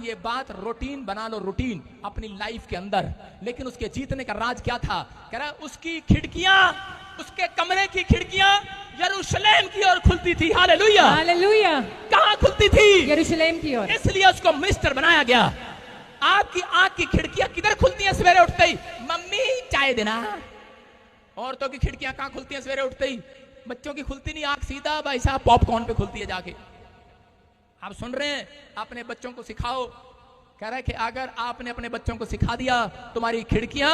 ये बात रूटीन बना लो, रूटीन अपनी लाइफ के अंदर। लेकिन उसके जीतने का राज क्या था? कह रहा उसकी खिड़कियां, उसके कमरे की खिड़कियां यरूशलेम की ओर खुलती थी। Hallelujah, hallelujah. कहां खुलती थी? यरूशलेम की ओर। इसलिए उसको मिनिस्टर बनाया गया। आपकी आंख की खिड़कियां किधर खुलती हैं सवेरे उठते ही? मम्मी चाय देना। औरतों की खिड़कियां कहां खुलती हैं सवेरे उठते ही? बच्चों की खुलती नहीं, आंख सीधा भाई साहब पॉपकॉर्न पे खुलती है जाके। आप सुन रहे हैं? अपने बच्चों को सिखाओ। कह रहा है कि अगर आपने अपने बच्चों को सिखा दिया, तुम्हारी खिड़कियां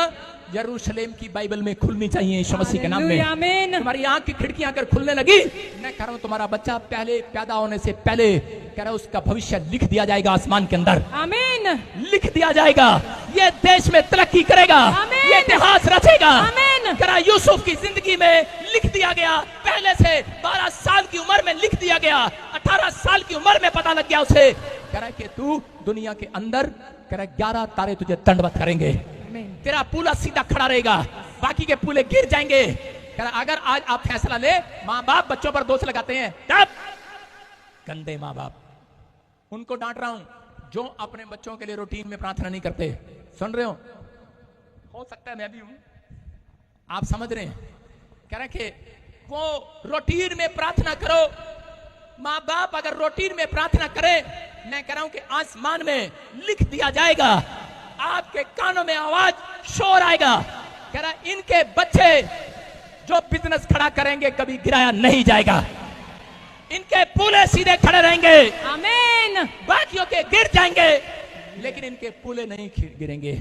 यरूशलेम की बाइबल में खुलनी चाहिए यीशु मसीह के नाम में। आमीन। तुम्हारी आंख की खिड़कियां अगर खुलने लगी, मैं कह रहा हूं तुम्हारा बच्चा पहले पैदा होने से पहले कह रहा उसका भविष्य लिख दिया जाएगा आसमान के अंदर। आमीन। लिख दिया जाएगा। ये देश में तरक्की करेगा, ये इतिहास रचेगा। आमीन। कह रहा यूसुफ की जिंदगी में लिख दिया गया, पहले से 12 साल की उम्र में लिख दिया गया, 18 साल की उम्र में पता लग गया उसे। कह रहा है कि तू दुनिया के अंदर, कह रहा 11 तारे तुझे दंडवत करेंगे, तेरा पूला सीधा खड़ा रहेगा, बाकी के पूले गिर जाएंगे। कह रहा अगर आज आप फैसला ले, माँ बाप बच्चों पर दोष लगाते हैं, तब गंदे माँ बाप, उनको डांट रहा हूं जो अपने बच्चों के लिए रूटीन में प्रार्थना नहीं करते। सुन रहे हो सकता है मैं भी हूं, आप समझ रहे हैं? कह रहे कि वो रूटीन में प्रार्थना करो। माँ बाप अगर रूटीन में प्रार्थना करें, मैं कह रहा हूं कि आसमान में लिख दिया जाएगा, आपके कानों में आवाज शोर आएगा। कह रहा इनके बच्चे जो बिजनेस खड़ा करेंगे कभी गिराया नहीं जाएगा, इनके पूले सीधे खड़े रहेंगे। आमीन। बाकियों के गिर जाएंगे लेकिन इनके पूले नहीं गिरेंगे।